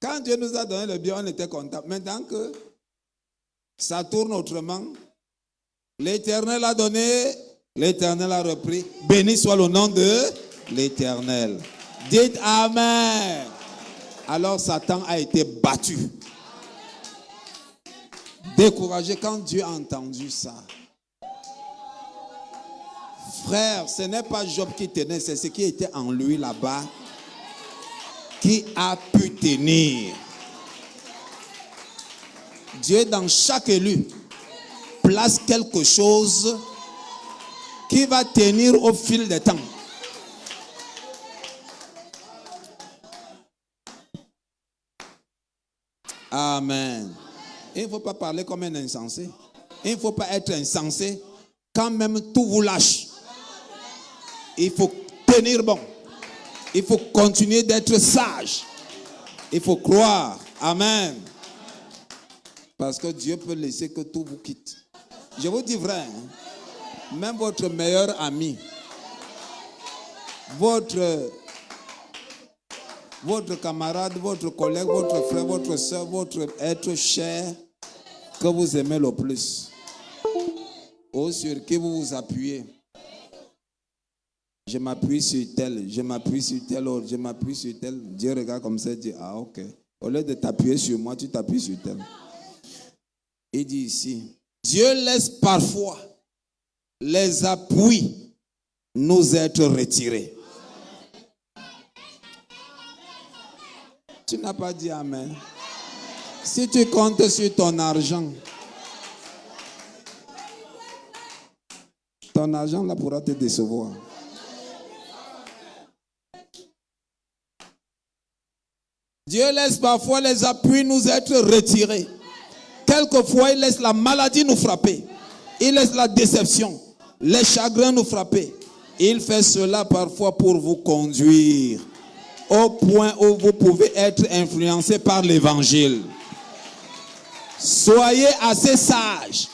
Quand Dieu nous a donné le bien, on était content. Maintenant que ça tourne autrement, l'Éternel a donné, l'Éternel a repris. Béni soit le nom de l'Éternel. Dites Amen. Alors Satan a été battu. Découragé quand Dieu a entendu ça. Frère, ce n'est pas Job qui tenait, c'est ce qui était en lui là-bas qui a pu tenir. Dieu, dans chaque élu, place quelque chose qui va tenir au fil des temps. Amen. Il ne faut pas parler comme un insensé. Il ne faut pas être insensé quand même tout vous lâche. Il faut tenir bon. Il faut continuer d'être sage. Il faut croire. Amen. Parce que Dieu peut laisser que tout vous quitte. Je vous dis vrai, hein? Même votre meilleur ami, votre camarade, votre collègue, votre frère, votre soeur, votre être cher que vous aimez le plus, ou sur qui vous vous appuyez. Je m'appuie sur tel, je m'appuie sur tel autre, je m'appuie sur tel. Dieu regarde comme ça et dit, ah ok. Au lieu de t'appuyer sur moi, tu t'appuies sur tel. Il dit ici, Dieu laisse parfois les appuis nous être retirés. Tu n'as pas dit amen. Si tu comptes sur ton argent là pourra te décevoir. Dieu laisse parfois les appuis nous être retirés. Quelquefois, il laisse la maladie nous frapper. Il laisse la déception, les chagrins nous frapper. Il fait cela parfois pour vous conduire au point où vous pouvez être influencé par l'évangile. Soyez assez sage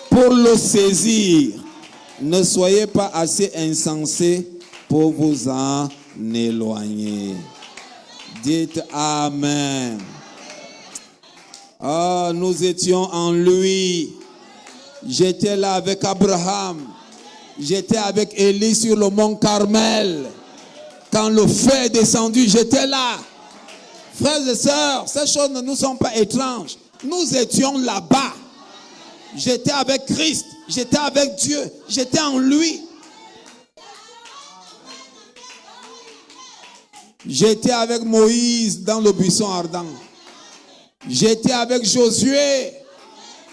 pour le saisir. Ne soyez pas assez insensé pour vous en éloigner. Dites Amen. Oh, nous étions en lui. J'étais là avec Abraham. J'étais avec Élie sur le mont Carmel. Quand le feu est descendu, j'étais là. Frères et sœurs, ces choses ne nous sont pas étranges. Nous étions là-bas. J'étais avec Christ. J'étais avec Dieu. J'étais en lui. J'étais avec Moïse dans le buisson ardent. J'étais avec Josué.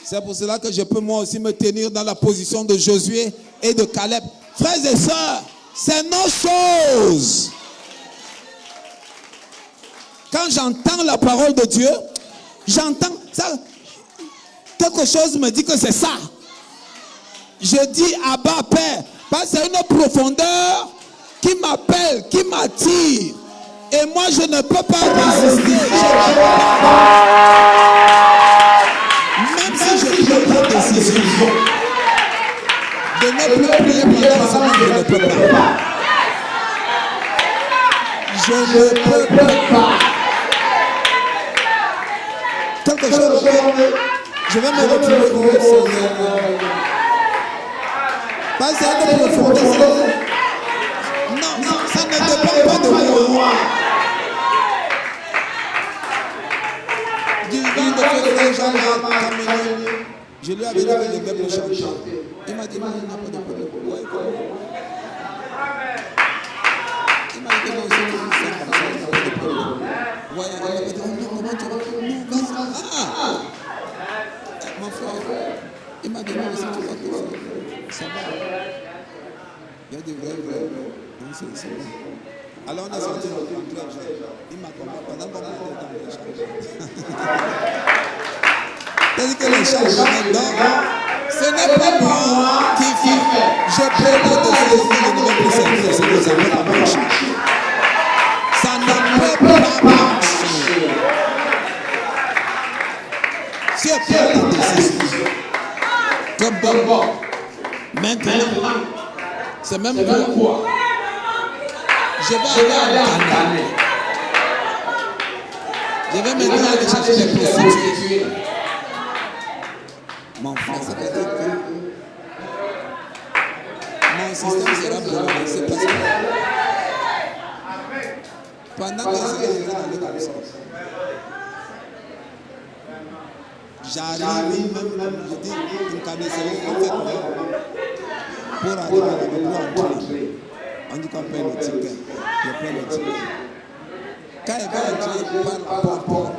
C'est pour cela que je peux moi aussi me tenir dans la position de Josué et de Caleb. Frères et sœurs, c'est nos choses. Quand j'entends la parole de Dieu, j'entends ça. Quelque chose me dit que c'est ça. Je dis Abba Père. Parce que c'est une profondeur qui m'appelle, qui m'attire. Et moi je ne peux pas résister. Même si je prends la décision de ne plus prier pendant la semaine, je ne peux pas. Je ne peux pas. Quelque chose, je vais me retrouver au Seigneur. Parce que c'est une profondeur. Non, ça ne dépend pas de moi. Du vent de feu Jean Camille, je lui avais dit que je devais me chanter. Il m'a dit, non, il n'a pas de problème. Il m'a dit, non, c'est comme ça, il n'a pas de problème. Il m'a dit, non, comment tu vas? Ah! Mon frère, il m'a dit, non, si tu vas tout ça va. Il y a des vrais. Non, c'est bon. Alors on est sorti dans le club. Il m'a compris pendant combien de temps les changements. C'est-à-dire que les changements, ce n'est pas moi qui fait. Je peux pas décider de ne pas plus servir, c'est que ça ne peut pas marcher. Ça ne peut pas marcher. Si on prend la décision, comme bon, maintenant, c'est même pourquoi je vais aller en Ghana. Je vais maintenant aller chercher les prostituées. Mon frère, ça veut dire que mon système sera bouleversé parce que pendant que je serai en train d'aller comme ça, j'arrive même, je dis, une connaissance, en fait, pour arriver là-bas, pour entrer. On dit qu'on paye le ticket. Je paye le ticket. Quand il va entrer par la porte,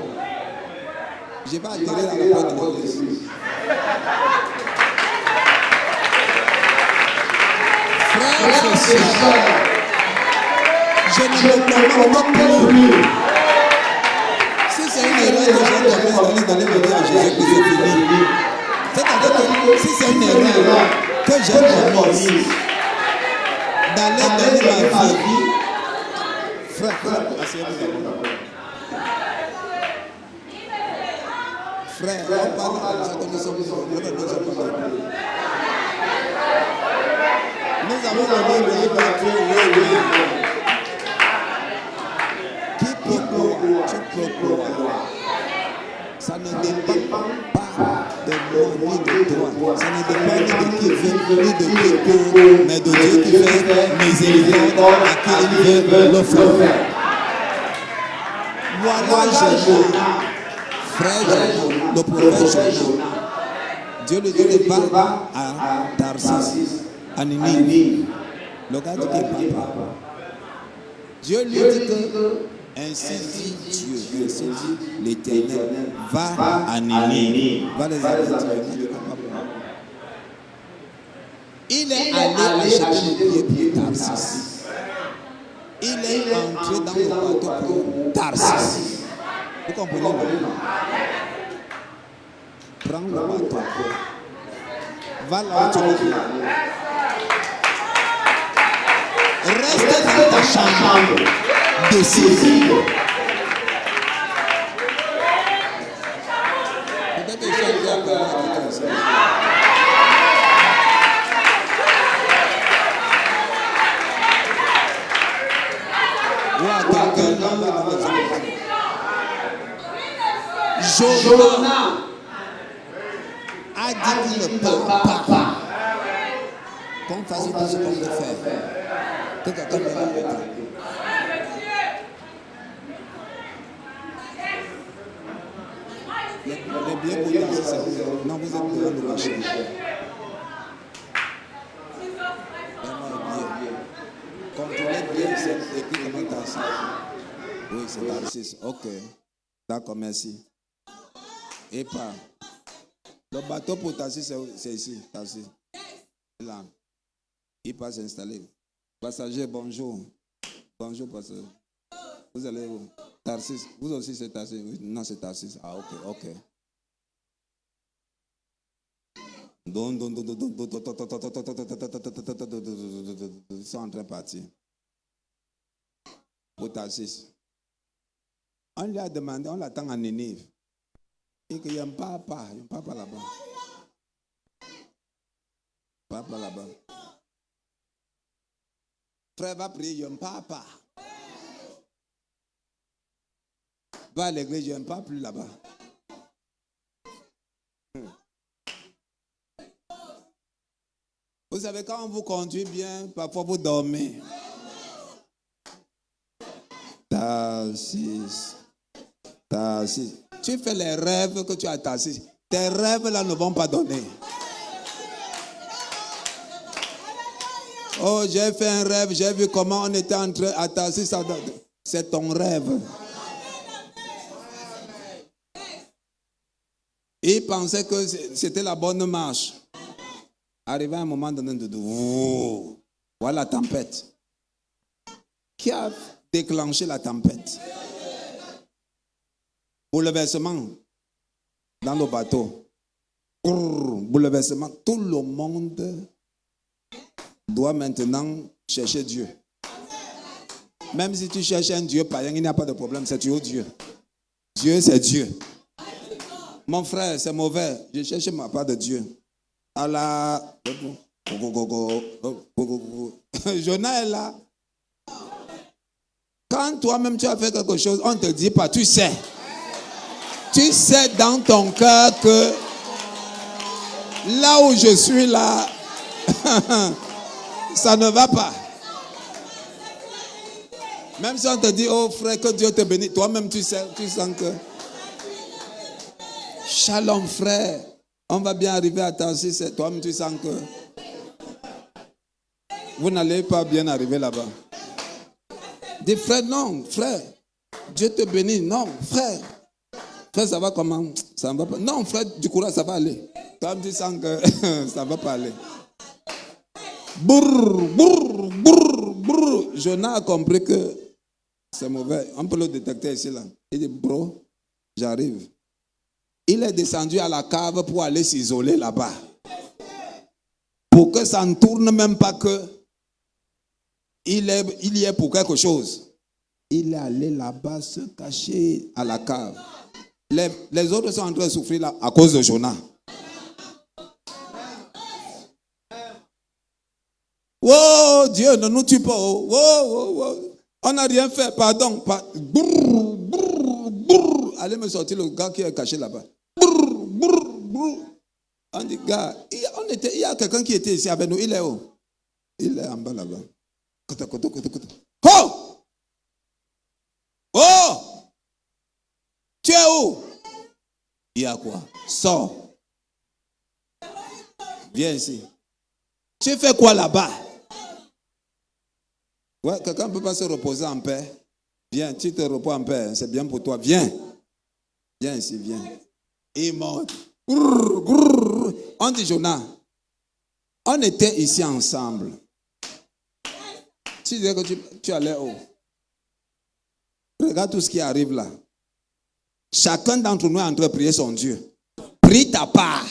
je vais atterrir à la porte de l'église. Frères et sœurs, je ne me commande plus. Si c'est une erreur que j'ai commise d'aller donner ma vie à Jésus, que c'est fini. C'est-à-dire que si c'est une erreur que j'ai commise d'aller donner ma vie, frère, asseyez-vous d'abord. Frère, on parle de ça comme nous sommes nous avons donné le livre qui procure, tu procures. Ça ne dépend pas de moi ni de toi. Ça ne dépend ni de qui veut, ni de qui peut, mais de Dieu qui fait miséricorde à qui il veut le faire. Voilà Jonas, frère Jonas, le prophète Jonas. Dieu lui dit va à Tarsis, à Ninive. Le gars dit qu'il ne part pas. Dieu lui dit que ainsi dit Dieu, ainsi dit l'Éternel, va à Ninive. Va les avertir. Il est allé acheter le billet pour Tarsis. Il est entré dans le bateau pour Tarsis. Vous comprenez? Prends le bateau. Va là où tu veux. Reste dans ta chambre. Décide. Peut-être que je suis encore comme ça. Jonas a dit qu'il ne part pas. Qu'on fasse tout ce qu'on peut faire. Que quelqu'un me l'arrête. Les biens pour danser, c'est vous. Non, vous êtes devant le marché. Contrôlez bien, c'est écrit comment Tarsis. Oui, c'est Tarsis. Ok. D'accord, merci. Et pas. Le bateau pour Tarsis, c'est ici. Tarsis. Là. Il passe s'installer. Passager, bonjour. Bonjour, passager. Vous allez où? Tarsis. Vous aussi, c'est Tarsis. Oui. Non, c'est Tarsis. Ah, ok, ok. Ils sont en train de partir. Pour Tarsis. On lui a demandé, on l'attend à Ninive. Et qu'il y a un papa là-bas. Papa là-bas. Frère va prier, il y a un papa. Va à l'église, il y a un papa plus là-bas. Vous savez, quand on vous conduit bien, parfois vous dormez. Tarsis. Tu fais les rêves que tu as Tarsis. Tes rêves là ne vont pas donner. Oh, j'ai fait un rêve, j'ai vu comment on était entré à Tarsis. C'est ton rêve. Il pensait que c'était la bonne marche. Arrivé à un moment donné, voilà la tempête. Qui a déclenché la tempête? Bouleversement dans le bateau. Bouleversement. Tout le monde doit maintenant chercher Dieu. Même si tu cherches un Dieu païen, il n'y a pas de problème, c'est toujours Dieu. Dieu, c'est Dieu. Mon frère, c'est mauvais. Je cherche ma part de Dieu. Allah. Jonas est là. Quand toi-même tu as fait quelque chose, on ne te dit pas, tu sais. Tu sais dans ton cœur que là où je suis là, ça ne va pas. Même si on te dit, oh frère, que Dieu te bénisse, toi-même tu sens que... Shalom frère, on va bien arriver à temps si c'est toi-même tu sens que... Vous n'allez pas bien arriver là-bas. Dis frère, non, frère, Dieu te bénisse, non, frère. Frère, ça va comment? Ça ne va pas. Non, frère, du courage, ça va aller. Toi-même tu sens que ça ne va pas aller. Brrr, brrr, brrr, brrr. Jonas a compris que c'est mauvais. On peut le détecter ici, là. Il dit, bro, j'arrive. Il est descendu à la cave pour aller s'isoler là-bas. Pour que ça ne tourne même pas que il y est pour quelque chose. Il est allé là-bas se cacher à la cave. Les autres sont en train de souffrir là à cause de Jonas. Oh, Dieu, ne nous tue pas. Oh, oh, oh. On n'a rien fait, pardon. Brrr, brrr, brrr. Allez me sortir le gars qui est caché là-bas. Brrr, brrr, brrr. On dit, gars, il y a quelqu'un qui était ici avec nous. Il est où? Il est en bas là-bas. Oh! Oh! Tu es où? Il y a quoi? Sors. Viens ici. Tu fais quoi là-bas? Ouais, quelqu'un ne peut pas se reposer en paix. Viens, tu te reposes en paix. C'est bien pour toi. Viens. Viens ici, viens. Il monte. On dit Jonas, on était ici ensemble. Tu disais que tu allais où? Regarde tout ce qui arrive là. Chacun d'entre nous est en train de prier son Dieu. Prie ta part.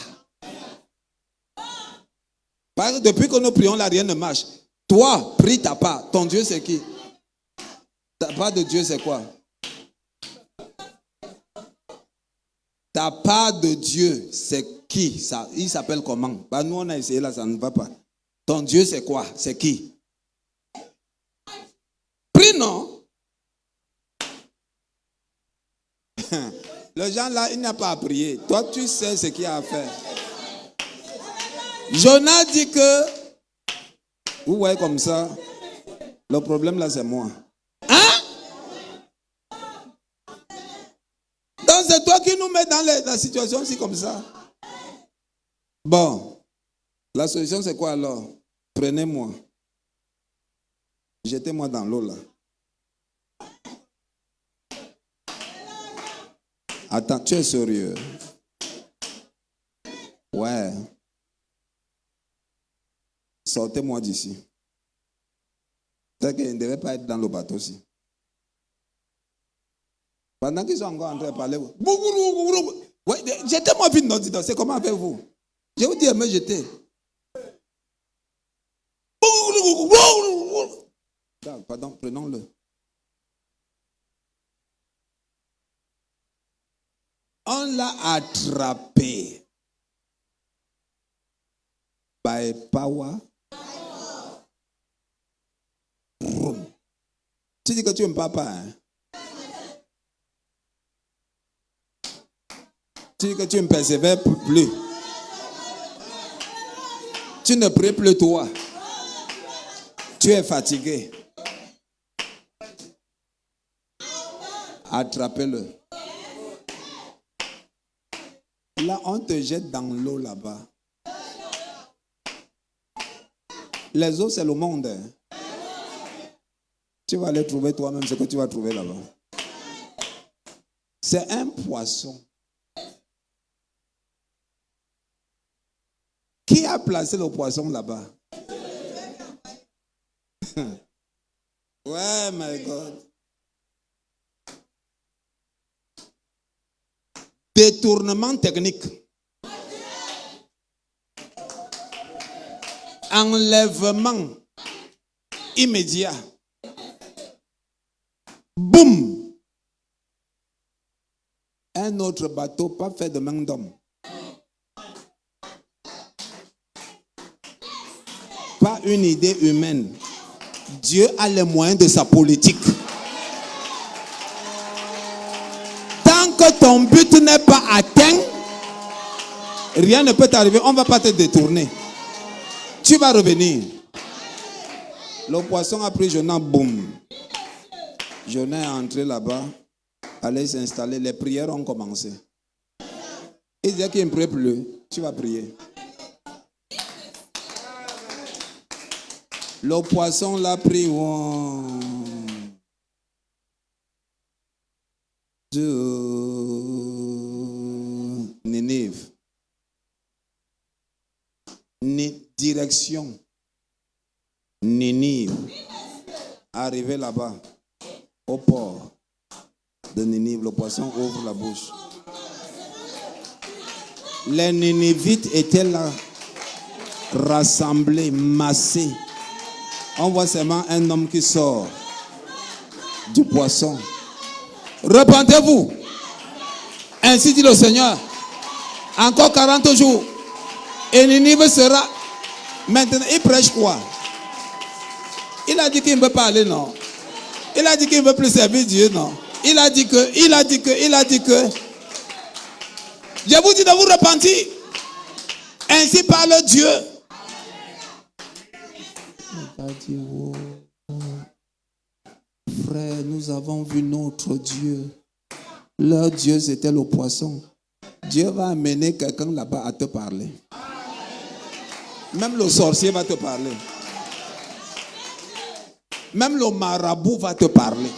Parce que depuis que nous prions là, rien ne marche. Toi, prie ta part. Ton Dieu c'est qui? Ta part de Dieu c'est quoi? Ta part de Dieu c'est qui? Ça, il s'appelle comment? Bah, nous on a essayé là, ça ne va pas. Ton Dieu c'est quoi? C'est qui? Prie non? Le gens là, il n'a pas à prier. Toi, tu sais ce qu'il y a à faire. Jonas dit que, vous voyez comme ça, le problème là, c'est moi. Hein? Donc, c'est toi qui nous mets dans la situation aussi comme ça. Bon, la solution, c'est quoi alors? Prenez-moi. Jetez-moi dans l'eau là. Attends, tu es sérieux? Ouais. Sortez-moi d'ici. C'est qu'il ne devait pas être dans le bateau aussi. Pendant qu'ils sont encore en train de parler, ouais, jetez-moi vite, non, c'est comment avec vous? Je vous dis à me jeter. Pardon, prenons-le. On l'a attrapé. By power. Tu dis que tu es un papa. Hein? Tu dis que tu ne persévères plus. Tu ne pries plus toi. Tu es fatigué. Attrapez-le. Là, on te jette dans l'eau là-bas. Les eaux, c'est le monde. Hein. Tu vas aller trouver toi-même ce que tu vas trouver là-bas. C'est un poisson. Qui a placé le poisson là-bas? Ouais, my God. Détournement technique. Enlèvement immédiat. Boum. Un autre bateau, pas fait de main d'homme. Pas une idée humaine. Dieu a les moyens de sa politique. Tant que ton but n'est pas atteint, rien ne peut t'arriver. On ne va pas te détourner. Tu vas revenir. Le poisson a pris Jonas, boum. Jonas est entré là-bas, allait s'installer. Les prières ont commencé. Il disait qu'il ne prie plus. Tu vas prier. Le poisson l'a pris. Ninive. Direction Ninive. Arrivé là-bas, au port de Ninive, le poisson ouvre la bouche. Les Ninivites étaient là, rassemblés, massés. On voit seulement un homme qui sort du poisson. Repentez-vous. Ainsi dit le Seigneur. Encore 40 jours. Et Ninive sera. Maintenant, il prêche quoi? Il a dit qu'il ne veut pas aller, non? Il a dit qu'il ne veut plus servir Dieu, non? Il a dit que. Je vous dis de vous repentir. Ainsi parle Dieu. Il a dit, oh, frère, nous avons vu notre Dieu. Leur Dieu, c'était le poisson. Dieu va amener quelqu'un là-bas à te parler. Même le sorcier va te parler. Même le marabout va te parler.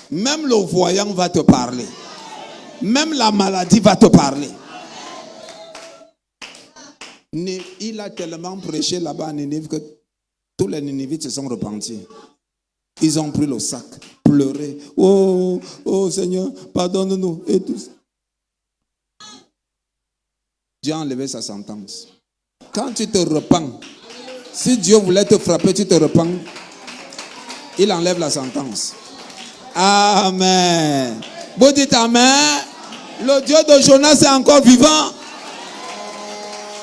Même le voyant va te parler. Même la maladie va te parler. Il a tellement prêché là-bas à Ninive que tous les Ninivites se sont repentis. Ils ont pris le sac, pleuré. Oh, oh Seigneur, pardonne-nous. Et tout ça. Dieu a enlevé sa sentence. Quand tu te repens, si Dieu voulait te frapper, tu te repens, il enlève la sentence. Amen. Vous dites Amen. Le Dieu de Jonas est encore vivant.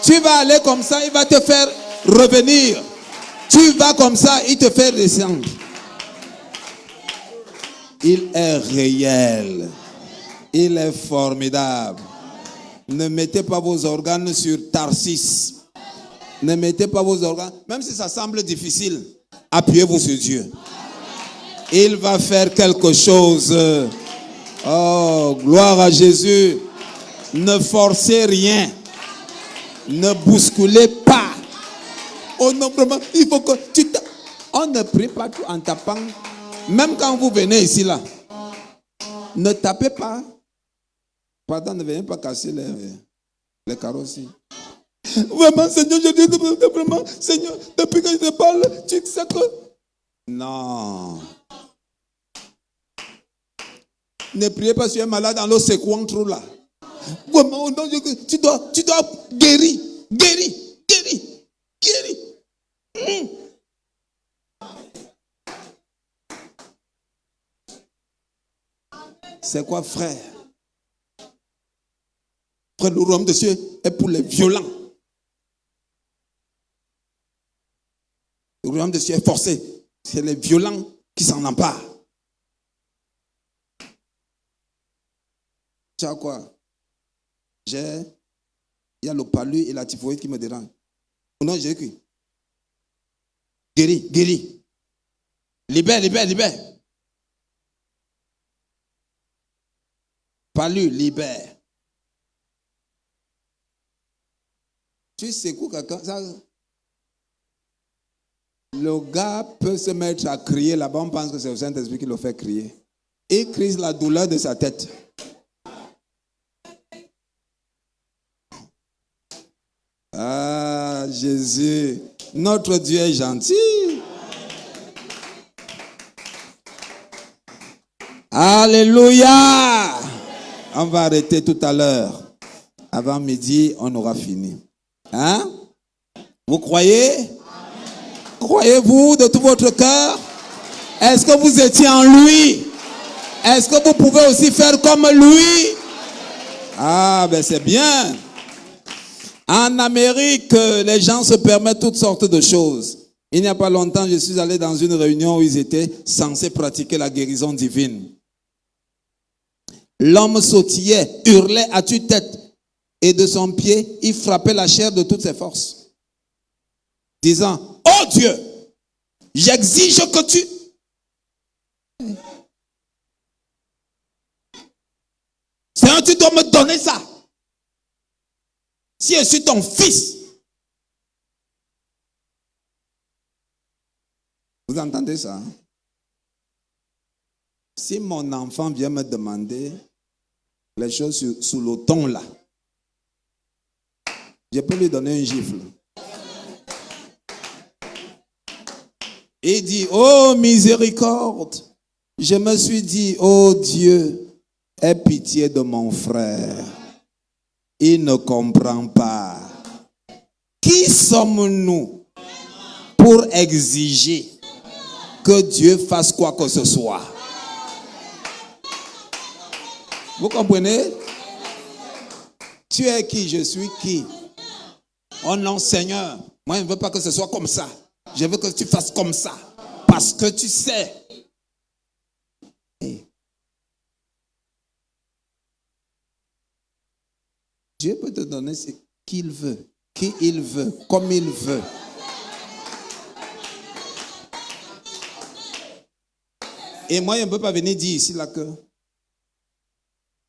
Tu vas aller comme ça, il va te faire revenir. Tu vas comme ça, il te fait descendre. Il est réel. Il est formidable. Ne mettez pas vos organes sur Tarsis. Ne mettez pas vos organes. Même si ça semble difficile, appuyez-vous sur Dieu. Il va faire quelque chose. Oh, gloire à Jésus. Ne forcez rien. Ne bousculez pas. Oh non, vraiment, il faut que on ne prie pas tout en tapant. Même quand vous venez ici, là, ne tapez pas. Pardon, ne venez pas casser les carrosseries. Vraiment, Seigneur, je dis que vraiment, Seigneur, depuis que je te parle, tu sais que... Non. Ne priez pas sur un malade en le secouant trop là. Vraiment, non, tu dois guérir. C'est quoi, frère? Frère, le royaume de Dieu est pour les violents. Le royaume de Dieu est forcé. C'est les violents qui s'en emparent. Tu sais quoi? Il y a le palu et la typhoïde qui me dérangent. Au nom de Jésus. Guéris. Libère. Palu, libère. Tu secoues quelqu'un, ça... Le gars peut se mettre à crier là-bas, on pense que c'est le Saint-Esprit qui le fait crier. Il crie la douleur de sa tête. Ah, Jésus, notre Dieu est gentil. Alléluia. On va arrêter tout à l'heure. Avant midi, on aura fini. Hein? Vous croyez? Croyez-vous de tout votre cœur? Est-ce que vous étiez en lui? Est-ce que vous pouvez aussi faire comme lui? Ah, ben c'est bien. En Amérique, les gens se permettent toutes sortes de choses. Il n'y a pas longtemps, je suis allé dans une réunion où ils étaient censés pratiquer la guérison divine. L'homme sautillait, hurlait à tue-tête, et de son pied, il frappait la chair de toutes ses forces, disant, « Oh Dieu, j'exige que tu... » Seigneur, tu dois me donner ça. Si je suis ton fils. Vous entendez ça? Si mon enfant vient me demander les choses sous le ton là, je peux lui donner un gifle. Il dit, oh miséricorde. Je me suis dit, oh Dieu, aie pitié de mon frère. Il ne comprend pas. Qui sommes-nous pour exiger que Dieu fasse quoi que ce soit? Vous comprenez? Tu es qui? Je suis qui? Oh non, Seigneur, moi je ne veux pas que ce soit comme ça. Je veux que tu fasses comme ça. Parce que tu sais. Dieu peut te donner ce qu'il veut, qui il veut, comme il veut. Et moi, je ne peux pas venir dire ici là que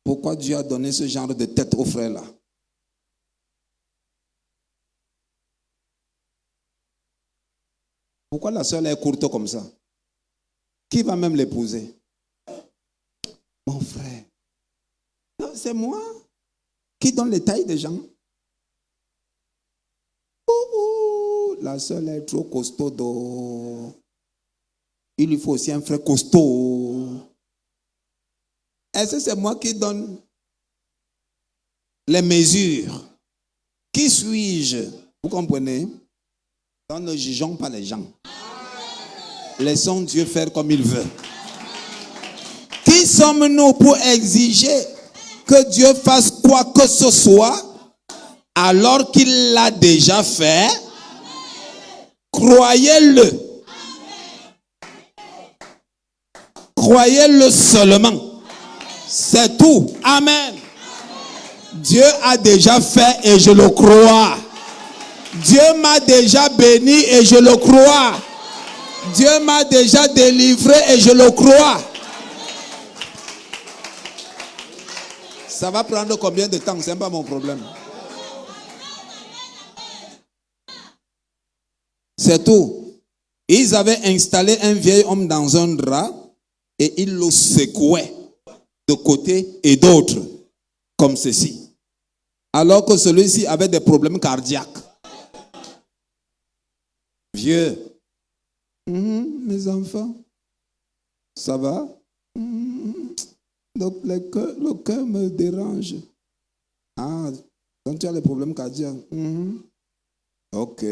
pourquoi Dieu a donné ce genre de tête au frère là. Pourquoi la soeur est courte comme ça? Qui va même l'épouser? Mon frère. Non, c'est moi qui donne les tailles des gens. La soeur est trop costaud. Il lui faut aussi un frère costaud. Est-ce que c'est moi qui donne les mesures? Qui suis-je? Vous comprenez? Nous ne jugeons pas les gens. Laissons Dieu faire comme il veut. Qui sommes-nous pour exiger que Dieu fasse quoi que ce soit alors qu'il l'a déjà fait? Croyez-le. Croyez-le seulement. C'est tout. Amen. Dieu a déjà fait et je le crois. Dieu m'a déjà béni et je le crois. Dieu m'a déjà délivré et je le crois. Ça va prendre combien de temps? Ce n'est pas mon problème. C'est tout. Ils avaient installé un vieil homme dans un drap et ils le secouaient de côté et d'autre, comme ceci. Alors que celui-ci avait des problèmes cardiaques. Vieux. Mes enfants, ça va? Donc le cœur me dérange. Ah, donc tu as les problèmes cardiaques. Ok.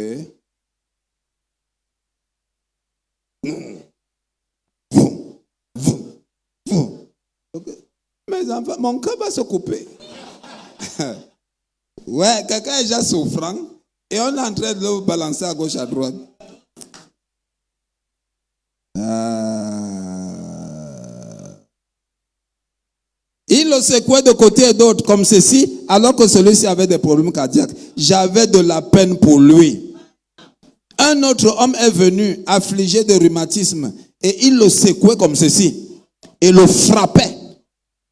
Okay. Mes enfants, mon cœur va se couper. Ouais, quelqu'un est déjà souffrant et on est en train de le balancer à gauche, à droite. Il le secouait de côté et d'autre comme ceci, alors que celui-ci avait des problèmes cardiaques. J'avais de la peine pour lui. Un autre homme est venu affligé de rhumatisme et il le secouait comme ceci et le frappait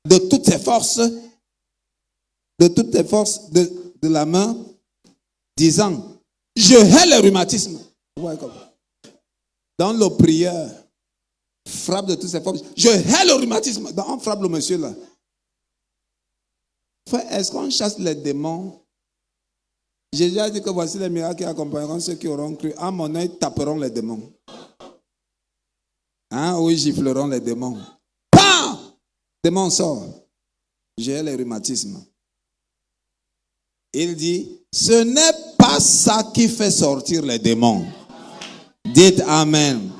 de toutes ses forces, de la main, disant, je hais le rhumatisme. Dans le prière, frappe de toutes ses forces. Je hais le rhumatisme. On frappe le monsieur là. Frère, est-ce qu'on chasse les démons? J'ai déjà dit que voici les miracles qui accompagneront ceux qui auront cru. À mon œil, taperont les démons. Oui, gifleront les démons. Pam! Démon sort. J'ai les rhumatismes. Il dit, ce n'est pas ça qui fait sortir les démons. Dites Amen.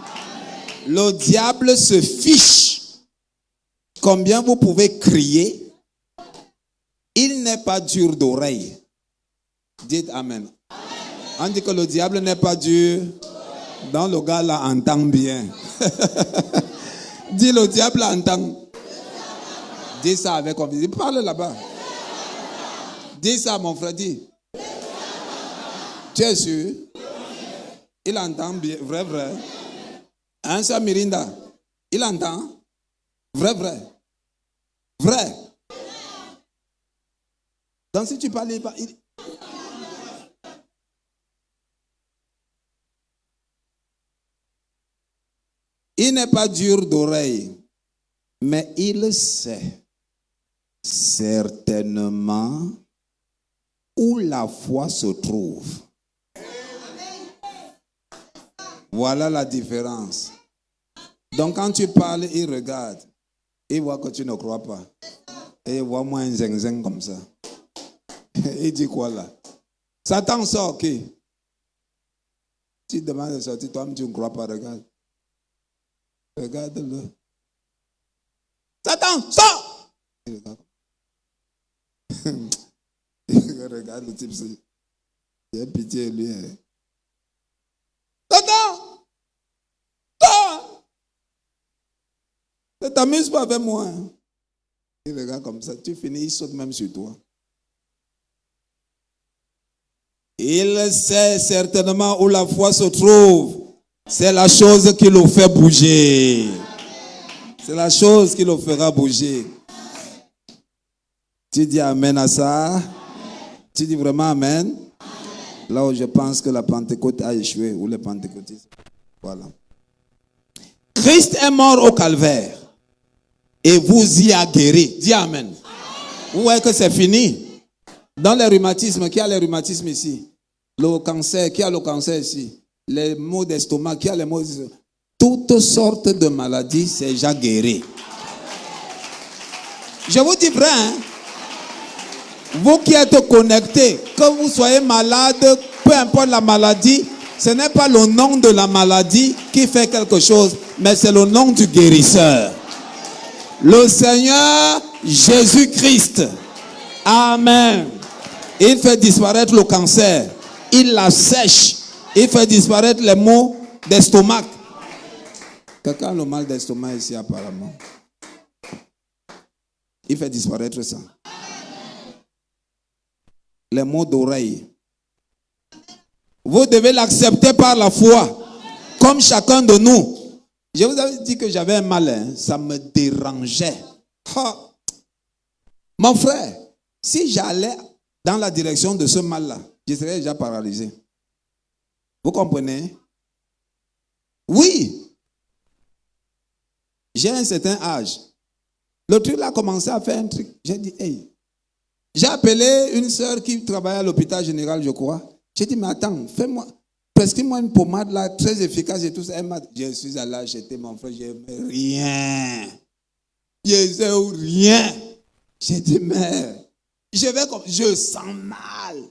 Le diable se fiche. Combien vous pouvez crier? Il n'est pas dur d'oreille. Dites Amen. On dit que le diable n'est pas dur. Donc le gars là entend bien. Dis, le diable entend. Dis ça avec conviction. Parle là-bas. Dis ça, mon frère, dis. Tu es sûr? Il entend bien, vrai, vrai. Hein, ça, Mirinda? Il entend? Vrai, vrai. Vrai. Donc, si tu parles, il n'est pas dur d'oreille, mais il sait certainement où la foi se trouve. Voilà la différence. Donc quand tu parles, il regarde. Il voit que tu ne crois pas. Et il voit moi un zing comme ça. Il dit quoi là? Satan sort, ok. Tu demandes de sortir, toi-même tu ne crois pas, regarde. Regarde-le. Satan, sors! Il regarde. Regarde le type, il a pitié lui. Satan! Sors! Ne t'amuse pas avec moi. Il regarde comme ça, tu finis, il saute même sur toi. Il sait certainement où la foi se trouve. C'est la chose qui le fait bouger. C'est la chose qui le fera bouger. Tu dis amen à ça? Tu dis vraiment amen? Amen. Là où je pense que la Pentecôte a échoué, ou les pentecôtistes. Voilà. Christ est mort au calvaire. Et vous y a guéri. Dis amen. Amen. Vous voyez que c'est fini. Dans les rhumatismes, qui a les rhumatismes ici? Le cancer, qui a le cancer ici? Les maux d'estomac, qui a les maux d'estomac? Toutes sortes de maladies, c'est déjà guéri. Je vous dis vrai, hein? Vous qui êtes connectés, que vous soyez malade, peu importe la maladie, ce n'est pas le nom de la maladie qui fait quelque chose, mais c'est le nom du guérisseur. Le Seigneur Jésus-Christ. Amen. Il fait disparaître le cancer. Il la sèche. Il fait disparaître les maux d'estomac. Quelqu'un a le mal d'estomac ici apparemment. Il fait disparaître ça. Les maux d'oreille. Vous devez l'accepter par la foi. Comme chacun de nous. Je vous avais dit que j'avais un mal. Hein? Ça me dérangeait. Oh. Mon frère, si j'allais dans la direction de ce mal-là, je serais déjà paralysé. Vous comprenez? Oui. J'ai un certain âge. Le truc là a commencé à faire un truc. J'ai dit, hey. J'ai appelé une sœur qui travaillait à l'hôpital général, je crois. J'ai dit, mais attends, prescris-moi une pommade là, très efficace et tout ça. Je suis allé acheter, mon frère, je n'ai rien. Je n'ai rien. J'ai dit, mais je sens mal.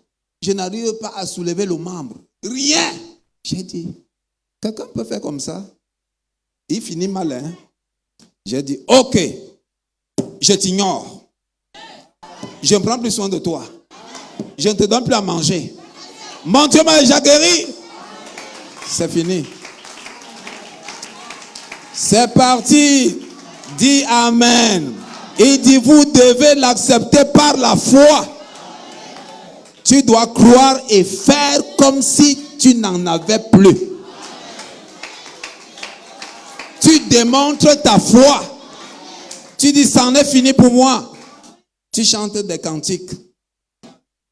Je n'arrive pas à soulever le membre. Rien. J'ai dit, quelqu'un peut faire comme ça? Il finit mal, hein? J'ai dit, ok, je t'ignore. Je ne prends plus soin de toi. Je ne te donne plus à manger. Mon Dieu m'a déjà guéri. C'est fini. C'est parti. Dis amen. Il dit, vous devez l'accepter par la foi. Tu dois croire et faire comme si tu n'en avais plus. Tu démontres ta foi. Tu dis, c'en est fini pour moi. Tu chantes des cantiques.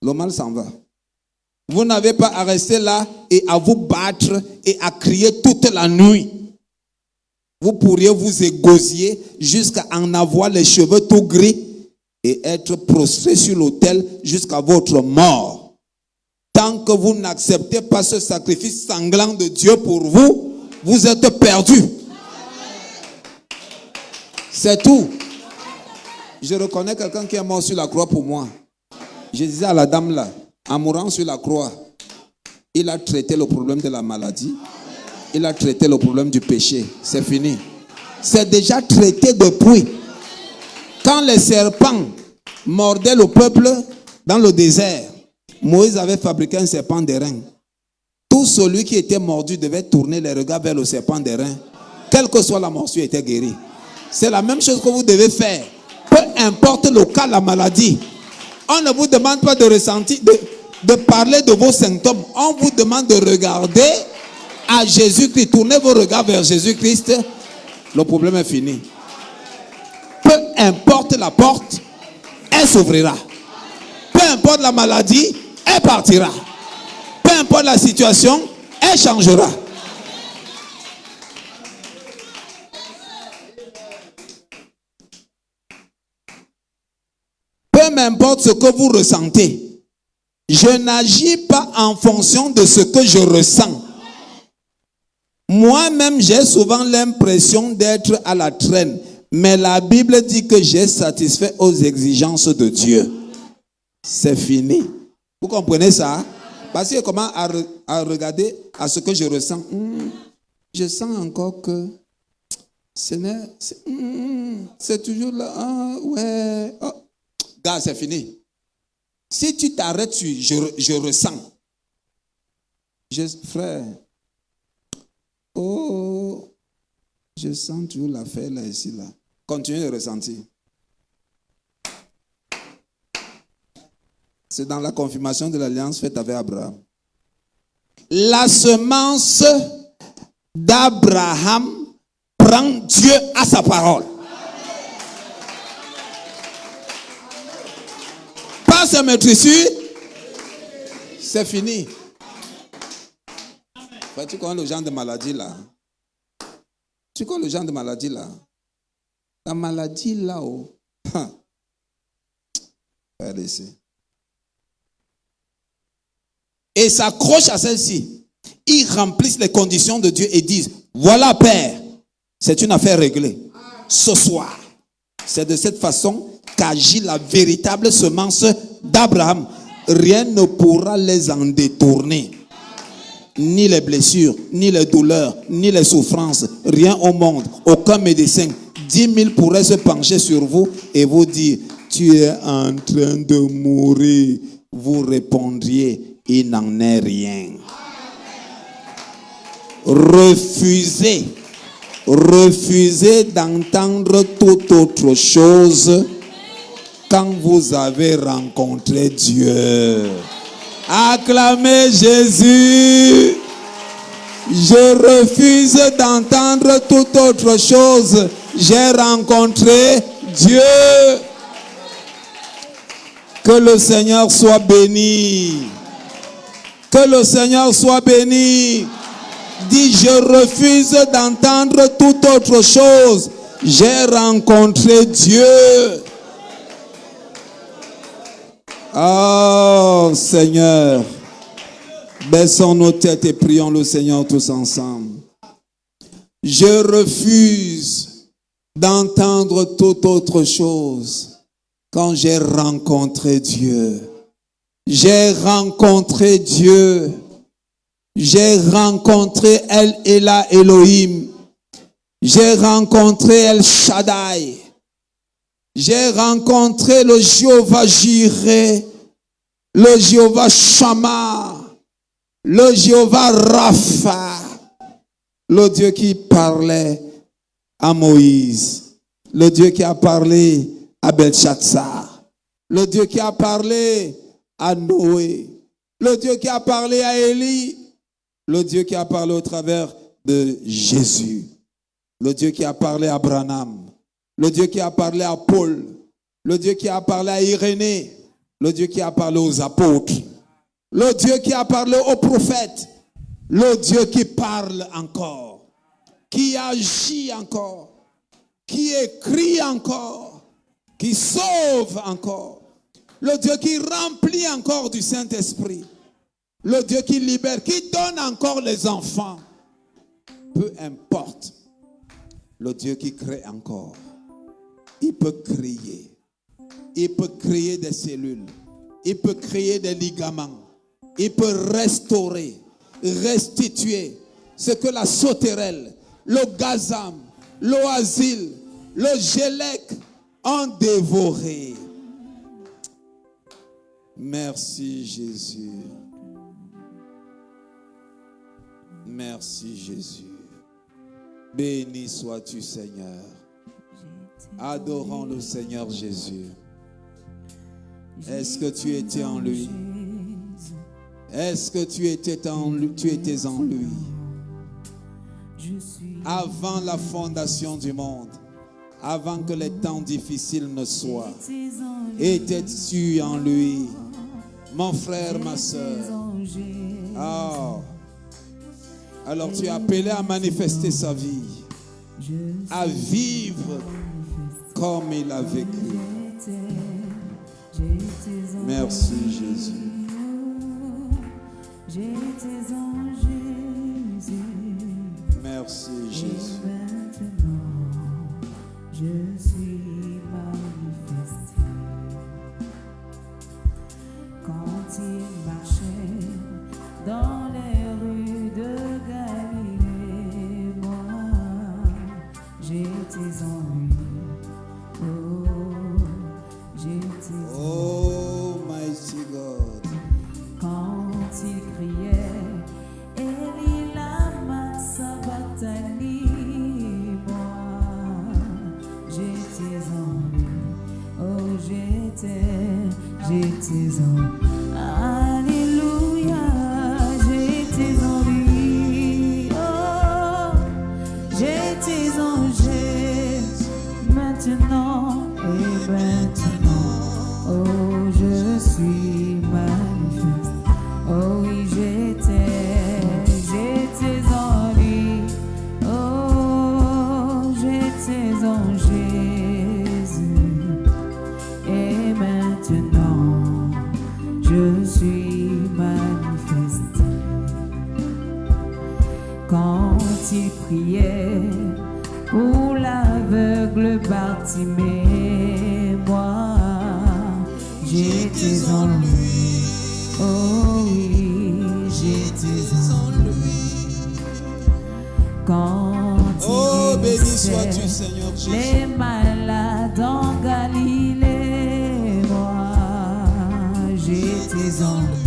Le mal s'en va. Vous n'avez pas à rester là et à vous battre et à crier toute la nuit. Vous pourriez vous égosiller jusqu'à en avoir les cheveux tout gris et être prostré sur l'autel jusqu'à votre mort. Tant que vous n'acceptez pas ce sacrifice sanglant de Dieu pour vous, vous êtes perdus. C'est tout. Je reconnais quelqu'un qui est mort sur la croix pour moi. Je disais à la dame là, en mourant sur la croix, il a traité le problème de la maladie. Il a traité le problème du péché. C'est fini. C'est déjà traité depuis. Quand les serpents mordaient le peuple dans le désert, Moïse avait fabriqué un serpent d'airain. Tout celui qui était mordu devait tourner les regards vers le serpent d'airain. Quelle que soit la morsure, était guéri. C'est la même chose que vous devez faire. Peu importe le cas, la maladie. On ne vous demande pas de ressentir, de parler de vos symptômes. On vous demande de regarder à Jésus-Christ. Tournez vos regards vers Jésus-Christ. Le problème est fini. Peu importe la porte, elle s'ouvrira. Peu importe la maladie, elle partira. Peu importe la situation, elle changera. Peu importe ce que vous ressentez, je n'agis pas en fonction de ce que je ressens. Moi-même, j'ai souvent l'impression d'être à la traîne, mais la Bible dit que j'ai satisfait aux exigences de Dieu. C'est fini. Vous comprenez ça? Parce que comment à regarder à ce que je ressens, je sens encore que c'est toujours là. Ouais. Oh. Gars, c'est fini. Si tu t'arrêtes sur je ressens. Frère. Oh, je sens toujours l'affaire là, ici, là. Continuez de ressentir. C'est dans la confirmation de l'alliance faite avec Abraham. La semence d'Abraham prend Dieu à sa parole. Pas se mettre ici, c'est fini. Tu connais le genre de maladie là. Tu connais le genre de maladie là. La maladie là-haut. Regardez ici. Et s'accrochent à celle-ci. Ils remplissent les conditions de Dieu et disent, voilà Père, c'est une affaire réglée. Ce soir, c'est de cette façon qu'agit la véritable semence d'Abraham. Rien ne pourra les en détourner. Ni les blessures, ni les douleurs, ni les souffrances, rien au monde, aucun médecin. 10 000 pourraient se pencher sur vous et vous dire, tu es en train de mourir. Vous répondriez, il n'en est rien. Refusez d'entendre toute autre chose quand vous avez rencontré Dieu. Acclamez Jésus. Je refuse d'entendre toute autre chose. J'ai rencontré Dieu. Que le Seigneur soit béni. Que le Seigneur soit béni. Dis, je refuse d'entendre toute autre chose. J'ai rencontré Dieu. Oh Seigneur, baissons nos têtes et prions le Seigneur tous ensemble. Je refuse d'entendre toute autre chose quand j'ai rencontré Dieu. J'ai rencontré Dieu. J'ai rencontré El Elohim. J'ai rencontré El Shaddai. J'ai rencontré le Jéhovah Jireh, le Jéhovah Shammah, le Jéhovah Rapha, le Dieu qui parlait à Moïse, le Dieu qui a parlé à Belshazzar, le Dieu qui a parlé à Noé, le Dieu qui a parlé à Élie, le Dieu qui a parlé au travers de Jésus, le Dieu qui a parlé à Branham, le Dieu qui a parlé à Paul, le Dieu qui a parlé à Irénée, le Dieu qui a parlé aux apôtres, le Dieu qui a parlé aux prophètes, le Dieu qui parle encore, qui agit encore, qui écrit encore, qui sauve encore, le Dieu qui remplit encore du Saint-Esprit, le Dieu qui libère, qui donne encore les enfants. Peu importe, le Dieu qui crée encore. Il peut créer. Il peut créer des cellules. Il peut créer des ligaments. Il peut restaurer, restituer ce que la sauterelle, le gazam, l'oasil, le gélec ont dévoré. Merci Jésus. Merci Jésus. Béni sois-tu Seigneur. Adorons le Seigneur Jésus. Est-ce que tu étais en lui? Est-ce que tu étais en lui? Avant la fondation du monde, avant que les temps difficiles ne soient, étais-tu en lui? Mon frère, ma soeur. Oh. Alors tu es appelé à manifester sa vie, à vivre comme il a vécu. Merci Jésus. Merci Jésus. Je suis manifesté. Quand il marchait dans les rues de Galilée, moi j'étais en lui. Oh, j'étais en lui. Oh, mighty God. Quand il criait, Eli lama sabachthani, moi j'étais en lui. Oh, j'étais en lui. Alléluia, j'étais en lui. Oh, j'étais en Jésus. Maintenant et maintenant, oh, je suis manifeste. Oh oui, j'étais en lui. Oh, j'étais en Jésus. Et maintenant, je suis manifesté. Quand il priait pour l'aveugle Bartimée, moi j'étais en lui. Oh oui, j'étais en lui. Quand Oh, il béni guérissait sois-tu, Seigneur Jésus. les malades en Galilée, moi j'étais en lui.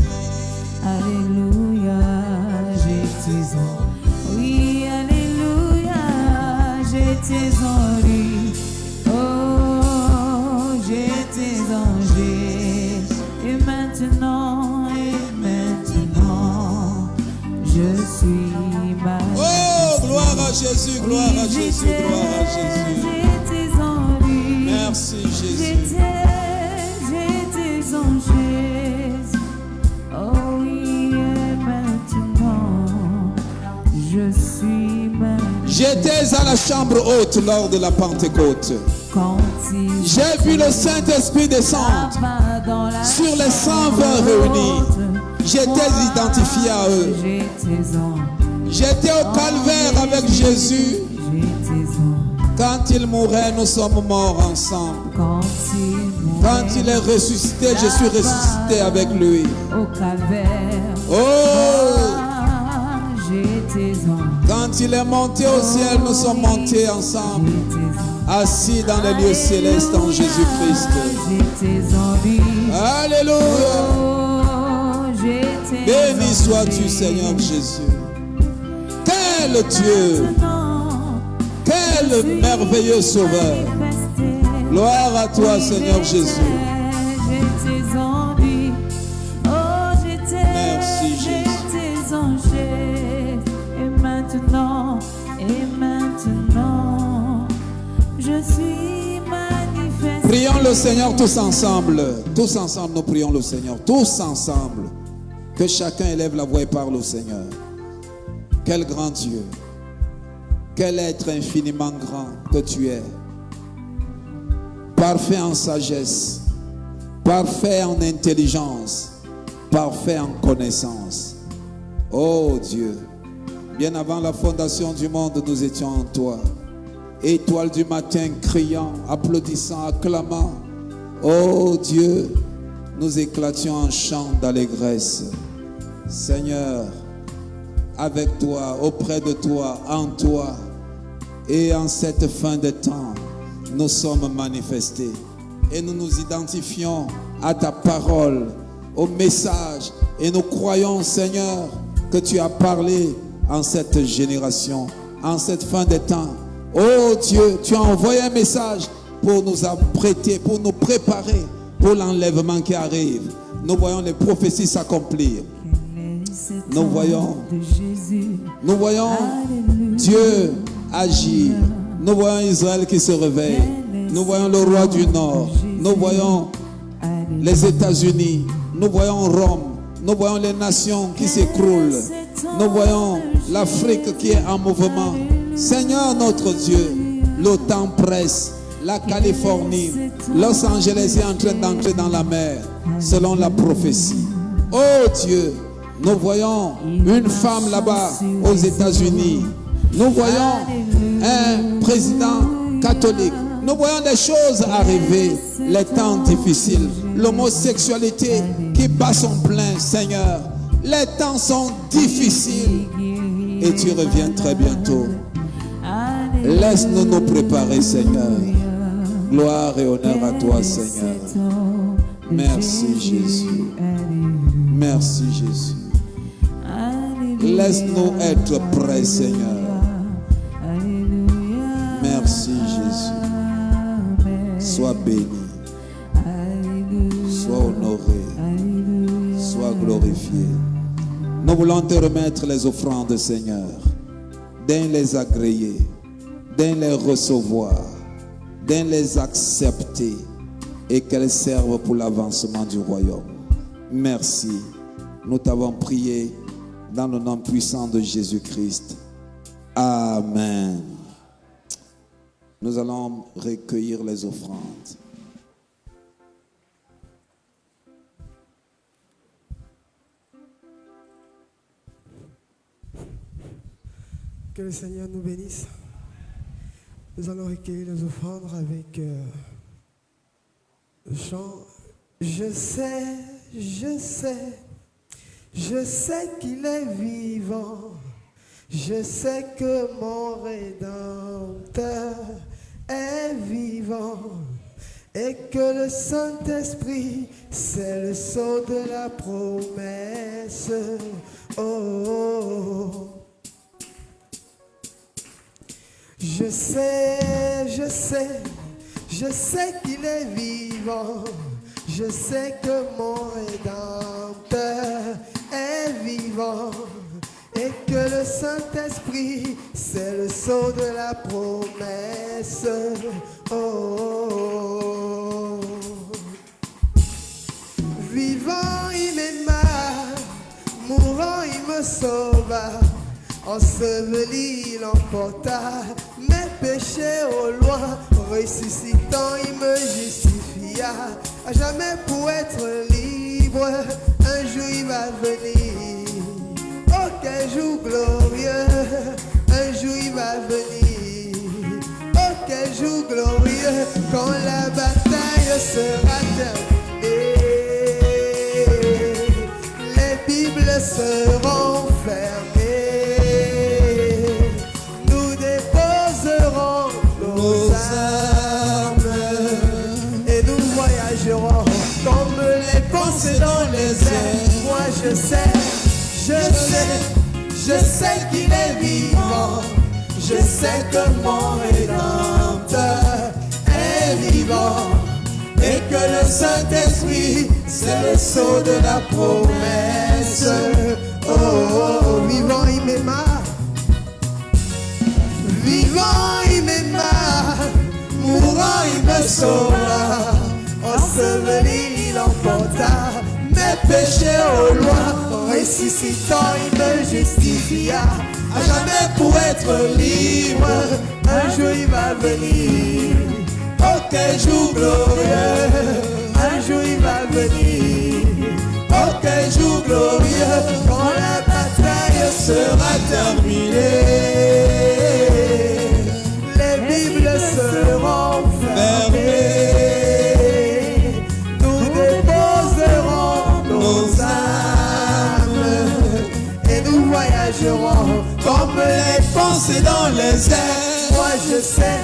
Alléluia, j'étais en lui. Oui, alléluia, j'étais en lui. Oh, j'étais en Jésus. Et maintenant, je suis manifesté. Oh, gloire à Jésus, gloire à Jésus, gloire à Jésus. J'étais en lui. Merci Jésus. J'étais en Jésus. Oh oui, et maintenant, je suis manifesté. J'étais à la chambre haute lors de la Pentecôte. J'ai vu le Saint-Esprit descendre sur les 120 réunis. J'étais identifié à eux. J'étais au calvaire avec Jésus. Quand il mourait, nous sommes morts ensemble. Quand il est ressuscité, je suis ressuscité avec lui. Oh! Quand il est monté au ciel, nous sommes montés ensemble, assis dans les lieux célestes en Jésus-Christ. Alléluia. Béni sois-tu, Seigneur Jésus. Quel Dieu, quel merveilleux Sauveur. Gloire à toi, Seigneur Jésus. Merci, Jésus. Et maintenant, je suis manifesté. Prions le Seigneur tous ensemble. Tous ensemble, nous prions le Seigneur. Tous ensemble. Que chacun élève la voix et parle au Seigneur. Quel grand Dieu. Quel être infiniment grand que tu es. Parfait en sagesse. Parfait en intelligence. Parfait en connaissance. Oh Dieu. Bien avant la fondation du monde, nous étions en toi. Étoile du matin, criant, applaudissant, acclamant. Oh Dieu, nous éclations en chant d'allégresse. Seigneur, avec toi, auprès de toi, en toi, et en cette fin de temps, nous sommes manifestés. Et nous nous identifions à ta parole, au message. Et nous croyons, Seigneur, que tu as parlé en cette génération, en cette fin de temps. Oh Dieu, tu as envoyé un message pour nous apprêter, pour nous préparer pour l'enlèvement qui arrive. Nous voyons les prophéties s'accomplir. Nous voyons Dieu agir. Nous voyons Israël qui se réveille. Nous voyons le roi du Nord. Nous voyons les États-Unis. Nous voyons Rome. Nous voyons les nations qui s'écroulent. Nous voyons l'Afrique qui est en mouvement. Seigneur notre Dieu, le temps presse. La Californie, Los Angeles est en train d'entrer dans la mer, selon la prophétie. Oh Dieu, nous voyons une femme là-bas aux États-Unis. Nous voyons un président catholique. Nous voyons des choses arriver, les temps difficiles. L'homosexualité qui bat son plein, Seigneur. Les temps sont difficiles et tu reviens très bientôt. Laisse-nous nous préparer, Seigneur. Gloire et honneur à toi, Seigneur. Merci, Jésus. Merci, Jésus. Laisse-nous être prêts, Seigneur. Merci, Jésus. Sois béni. Sois honoré. Sois glorifié. Nous voulons te remettre les offrandes, Seigneur. Daigne les agréer. Daigne les recevoir. Daigne les accepter et qu'elles servent pour l'avancement du royaume. Merci. Nous t'avons prié dans le nom puissant de Jésus-Christ. Amen. Nous allons recueillir les offrandes. Que le Seigneur nous bénisse. Nous allons recueillir les offrandes avec le chant. Je sais qu'il est vivant. Je sais que mon Rédempteur est vivant. Et que le Saint-Esprit, c'est le sceau de la promesse. Oh, oh, oh. Je sais qu'il est vivant. Je sais que mon Rédempteur est vivant. Et que le Saint-Esprit, c'est le sceau de la promesse. Oh, oh, oh. Vivant, il m'aima. Mourant, il me sauva. Enseveli, il emporta mes péchés au loin. Ressuscitant, il me justifia. À jamais pour être libre, un jour il va venir. Oh, quel jour glorieux, un jour il va venir. Oh, quel jour glorieux, quand la bataille sera terminée. Les Bibles seront fermées. Comme les pensées dans les airs. Moi je sais qu'il est vivant. Je sais que mon Rédempteur est vivant. Et que le Saint-Esprit, c'est le sceau de la promesse. Oh, oh, vivant il m'aima. Vivant il m'aima. Mourant il me sauvera. Enseveli, il emporta mes péchés au loin. Ressuscitant, il me justifia. À jamais pour être libre, un jour il va venir. Oh, quel jour glorieux, un jour il va venir. Oh, quel jour glorieux, quand la bataille sera terminée. Les Bibles seront fermées. Comme les pensées dans les airs. Moi je sais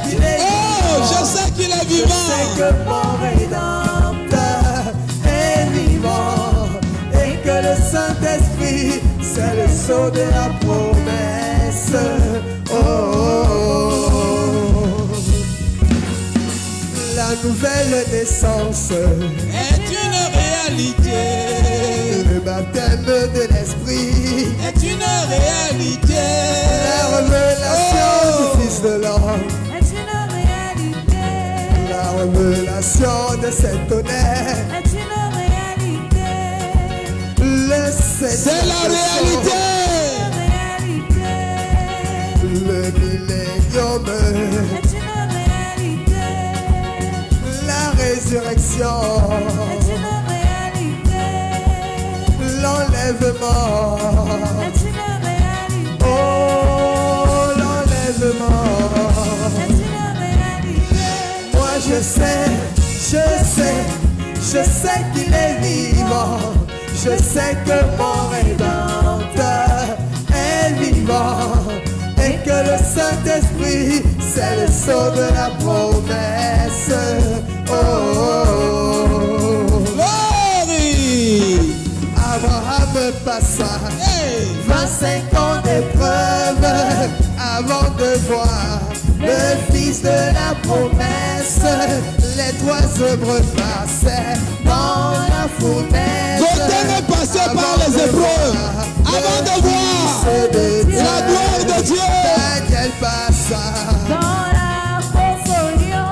qu'il est vivant. Je sais qu'il est vivant. Je sais que mon Rédempteur est vivant. Et que le Saint-Esprit, c'est le sceau de la promesse. Oh, oh, oh. La nouvelle naissance est une réalité. Le baptême de l'esprit Est une réalité. La révélation du Fils de l'homme. est une réalité. La révélation de cet honneur. Est une réalité. Le Seigneur C'est la réalité. Réalité. Le millénium. Est une réalité. La résurrection. Est une réalité. L'enlèvement. Est une réalité. Oh, l'enlèvement. Est une réalité. Moi je sais qu'il est vivant. Je sais que mon Rédempteur est vivant. Et que le Saint-Esprit, c'est le sceau de la promesse. Oh, oh, oh. Glory. Abraham passa Hey. 25 ans d'épreuve avant de voir le Fils de la promesse. Les trois œuvres passaient dans la fournaise. Gauthier est passé par les épreuves avant de voir la gloire de Dieu. Daniel passa Dans la confusion.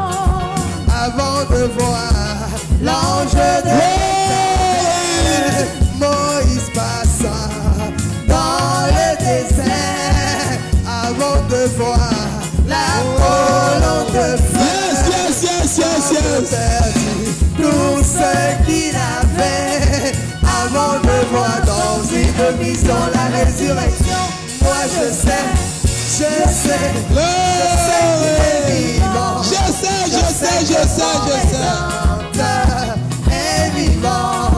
avant de voir l'ange de l'éternel. Moïse passa dans le désert avant de voir la colonne de feu. Yes. Perdu tout ce qu'il avait avant de voir dans une vision la résurrection. Moi je sais qu'il est vivant. Je sais. Rédempteur est vivant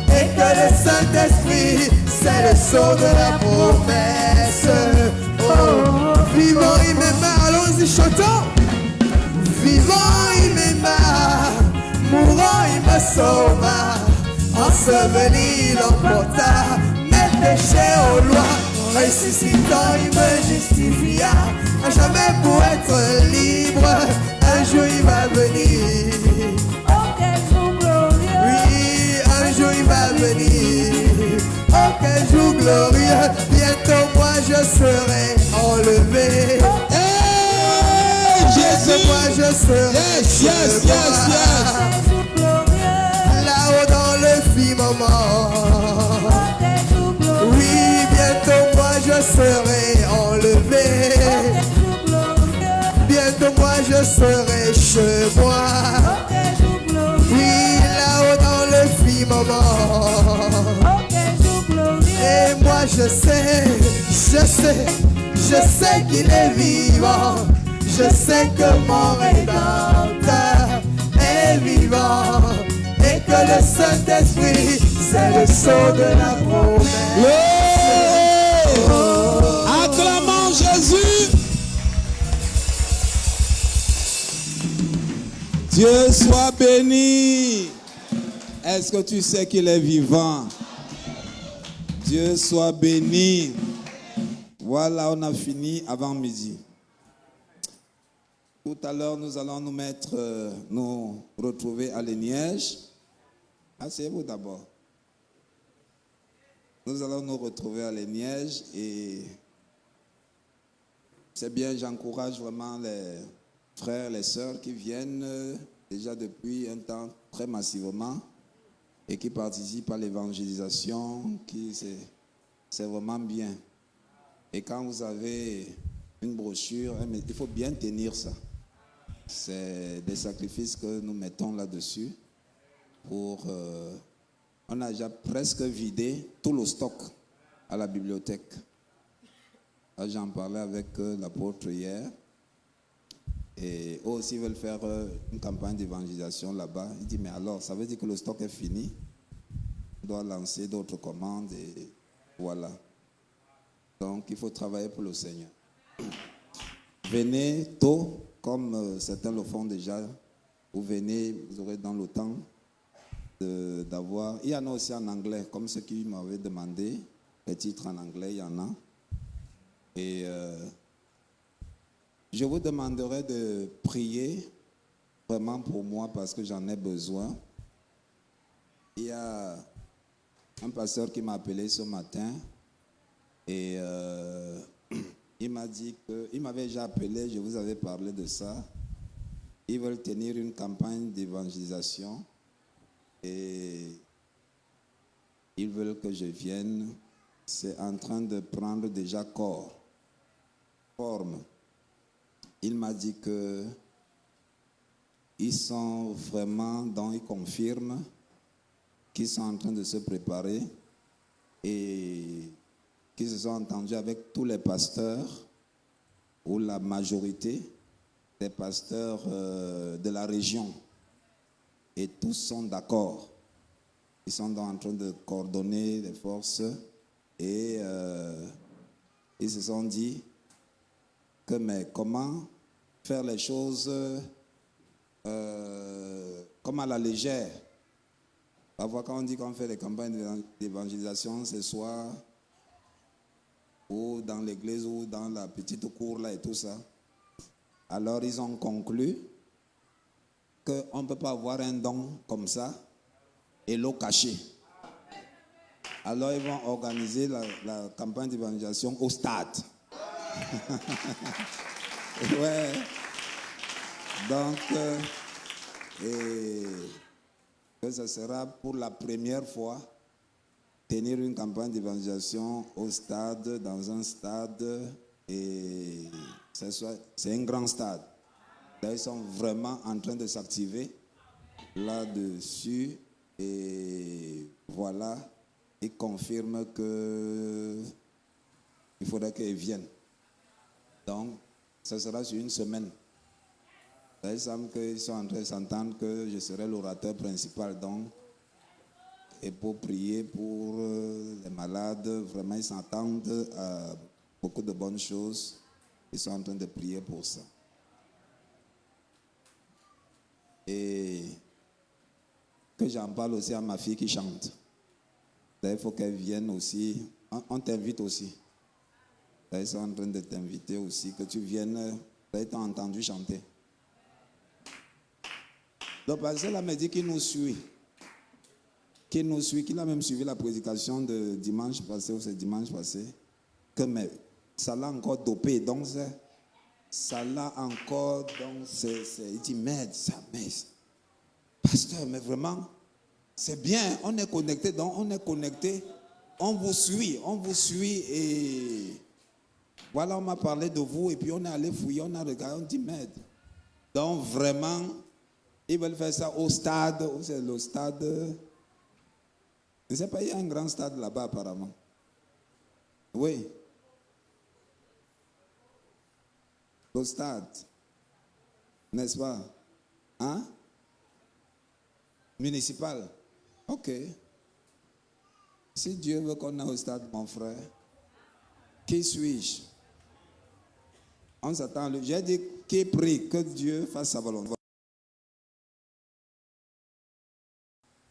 et que le Saint-Esprit c'est le sceau de la promesse. Oh, vivant il m'aima, allons-y chantons. Vivant il m'aima, mourant il me sauva, enseveli il emporta mes péchés aux lois, ressuscitant il me justifia, à jamais pour être libre, un jour il va venir. Oh, quel jour glorieux. Oui, un jour il va venir. Oh, quel jour glorieux. Bientôt moi je serai enlevé. Hey, Jésus. Moi je serai Yes. Quel jour glorieux. là-haut dans le firmament. Oh, quel jour glorieux. Oui, bientôt moi je serai enlevé. Quel jour glorieux. Bientôt moi je serai chez moi. Oh, quel jour glorieux. Oui, là-haut dans le firmament. Oh, quel jour glorieux. Et moi je sais qu'il est vivant. Je sais que mon Rédempteur est vivant. Et que le Saint-Esprit, c'est le sceau de la promesse. Acclamons Jésus. Dieu soit béni. Est-ce que tu sais qu'il est vivant? Dieu soit béni. Voilà, on a fini avant midi. Tout à l'heure, nous allons nous retrouver à Léniège. Asseyez-vous d'abord. Nous allons nous retrouver à Léniège et c'est bien, j'encourage vraiment les frères, les sœurs qui viennent déjà depuis un temps très massivement et qui participent à l'évangélisation, c'est vraiment bien. Et quand vous avez une brochure, il faut bien tenir ça. C'est des sacrifices que nous mettons là-dessus on a déjà presque vidé tout le stock à la bibliothèque. Là, j'en parlais avec l'apôtre hier. Et eux aussi veulent faire une campagne d'évangélisation là-bas. Il dit, mais alors, ça veut dire que le stock est fini. On doit lancer d'autres commandes et voilà. Donc, il faut travailler pour le Seigneur. Venez tôt, comme certains le font déjà. Vous venez, vous aurez dans le temps d'avoir... Il y en a aussi en anglais, comme ceux qui m'avaient demandé. Les titres en anglais, il y en a. Et je vous demanderai de prier vraiment pour moi parce que j'en ai besoin. Il y a un pasteur qui m'a appelé ce matin et il m'a dit qu'il m'avait déjà appelé, je vous avais parlé de ça. Ils veulent tenir une campagne d'évangélisation et ils veulent que je vienne. C'est en train de prendre déjà forme. Il m'a dit que ils sont vraiment, donc ils confirment qu'ils sont en train de se préparer et qu'ils se sont entendus avec tous les pasteurs ou la majorité des pasteurs de la région. Et tous sont d'accord. Ils sont donc en train de coordonner les forces et ils se sont dit que mais comment faire les choses comme à la légère. Parfois quand on dit qu'on fait des campagnes d'évangélisation, c'est soit ou dans l'église ou dans la petite cour là et tout ça. Alors ils ont conclu qu'on ne peut pas avoir un don comme ça et l'eau cachée. Alors ils vont organiser la campagne d'évangélisation au stade. Ouais. Donc, et que ce sera pour la première fois tenir une campagne d'évangélisation au stade, dans un stade, et c'est un grand stade. Là, ils sont vraiment en train de s'activer là-dessus et voilà, ils confirment que il faudrait qu'ils viennent. Donc, ça sera sur une semaine. Il semble qu'ils sont en train de s'entendre que je serai l'orateur principal. Donc, et pour prier pour les malades, vraiment, ils s'entendent à beaucoup de bonnes choses. Ils sont en train de prier pour ça. Et que j'en parle aussi à ma fille qui chante. Il faut qu'elle vienne aussi. On t'invite aussi. Ils sont en train de t'inviter aussi, que tu viennes. Ils t'ont entendu chanter. Le pasteur là me dit qu'il nous suit. Qu'il a même suivi la prédication de dimanche passé ou c'est dimanche passé. Que mais ça l'a encore dopé. Donc ça l'a encore. Donc il dit merde, ça messe. Pasteur, mais vraiment, c'est bien. On est connecté. Donc on est connecté. On vous suit et voilà, on m'a parlé de vous et puis on est allé fouiller, on a regardé, on dit merde. Donc vraiment, ils veulent faire ça au stade, où c'est le stade. Je ne sais pas, il y a un grand stade là-bas apparemment. Oui. Le stade. N'est-ce pas? Hein? Municipal. Ok. Si Dieu veut qu'on aille au stade, mon frère, qui suis-je? On s'attend. J'ai dit qu'il prie que Dieu fasse sa volonté.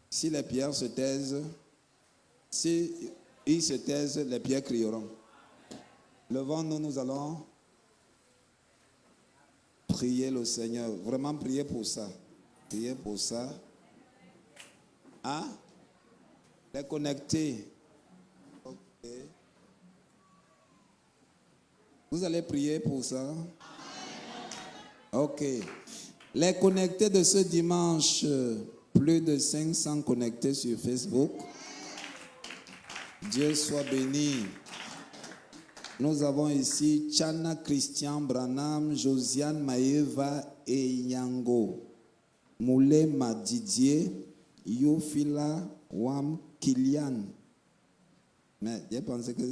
Si les pierres se taisent, si ils se taisent, les pierres crieront. Levons-nous, nous allons prier le Seigneur. Vraiment prier pour ça. Prier pour ça. Hein? Les connecter. Ok. Vous allez prier pour ça? Ok. Les connectés de ce dimanche, plus de 500 connectés sur Facebook. Dieu soit béni. Nous avons ici Chana Christian Branham, Josiane Maeva et Yango. Moulé Didier, Yofila Wam Kylian. Mais j'ai pensé que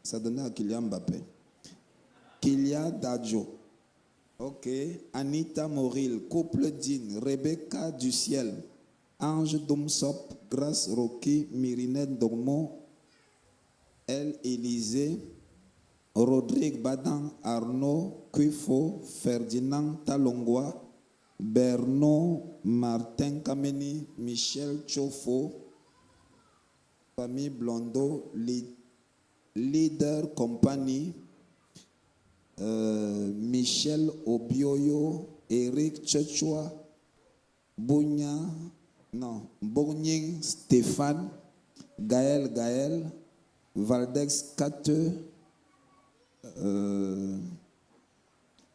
ça donnait à Kylian Mbappé. Kylian Dadjo. Ok. Anita Moril, Couple Dean, Rebecca du Ciel, Ange Domsop, Grace Rocky, Mirinette Dormo, El Élysée, Rodrigue Badan, Arnaud Cuifo, Ferdinand Talongwa, Berno Martin Kameni, Michel Chofo, Famille Blondeau, Leader Compagnie, Michel Obioyo, Eric Tchotchoa, Bourgning Stéphane, Gaël, Valdex Kate,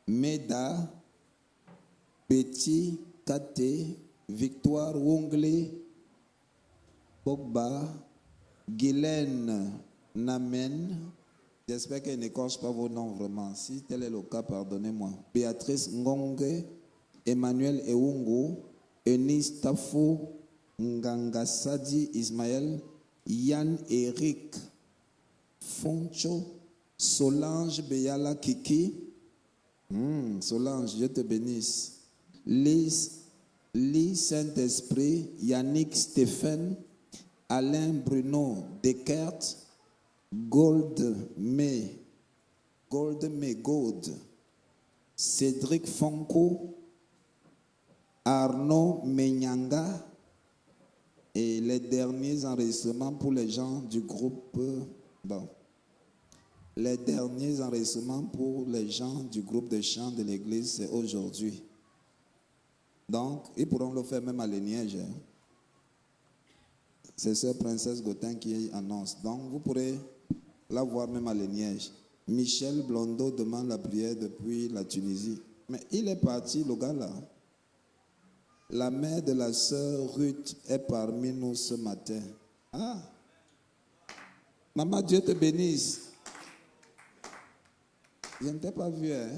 Meda, Betty Kate, Victoire Wongley, Bogba, Guylaine Namen. J'espère qu'elle n'écorche pas vos noms vraiment. Si tel est le cas, pardonnez-moi. Béatrice Ngonge, Emmanuel Eungu, Eunice Tafo, Ngangasadi Ismaël, Yann Eric Foncho, Solange Beyala Kiki. Solange, je te bénisse. Lise Saint-Esprit, Yannick Stéphane, Alain Bruno Descartes, Gold, Cédric Fonko, Arnaud Menyanga et les derniers enregistrements pour les gens du groupe. Les derniers enregistrements pour les gens du groupe de chant de l'église, c'est aujourd'hui. Donc, ils pourront le faire même à Léniège. C'est Sœur Princesse Gautin qui annonce. Donc, vous pourrez la voir même à Léniège. Michel Blondeau demande la prière depuis la Tunisie. Mais il est parti, le gars là. La mère de la sœur Ruth est parmi nous ce matin. Ah! Maman, Dieu te bénisse. Je ne t'ai pas vu, hein?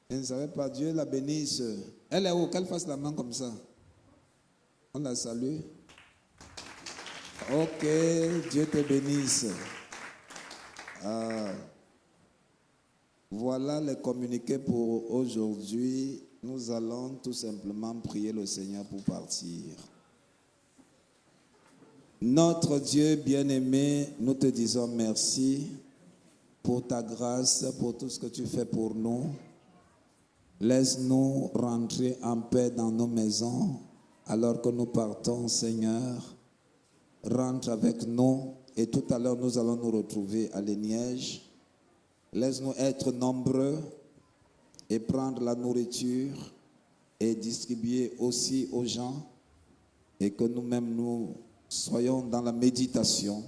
Je ne savais pas. Dieu la bénisse. Elle est où? Qu'elle fasse la main comme ça. On la salue. Ok, Dieu te bénisse. Voilà les communiqués pour aujourd'hui. Nous allons tout simplement prier le Seigneur pour partir. Notre Dieu bien-aimé, nous te disons merci pour ta grâce, pour tout ce que tu fais pour nous. Laisse-nous rentrer en paix dans nos maisons alors que nous partons, Seigneur. Rentre avec nous et tout à l'heure nous allons nous retrouver à Léniège. Laisse-nous être nombreux et prendre la nourriture et distribuer aussi aux gens et que nous-mêmes nous soyons dans la méditation.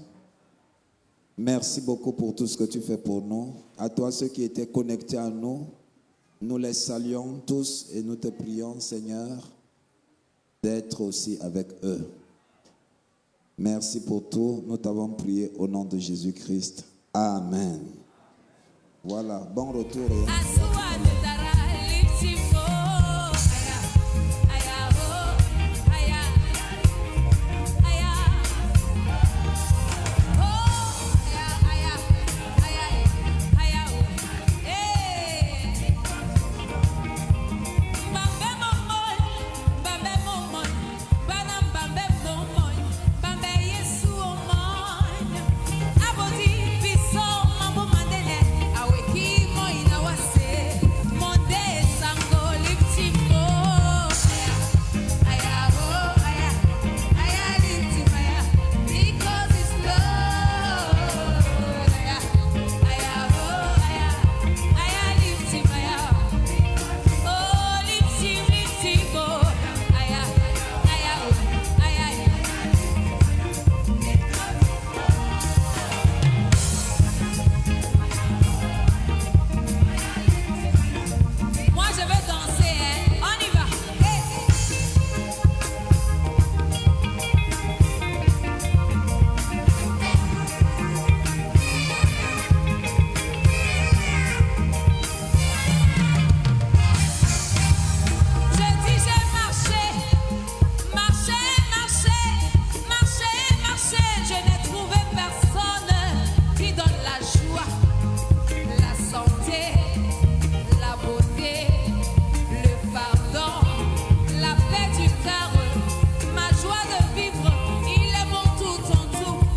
Merci beaucoup pour tout ce que tu fais pour nous. À toi ceux qui étaient connectés à nous, nous les saluons tous et nous te prions, Seigneur, d'être aussi avec eux. Merci pour tout. Nous t'avons prié au nom de Jésus-Christ. Amen. Voilà, bon retour.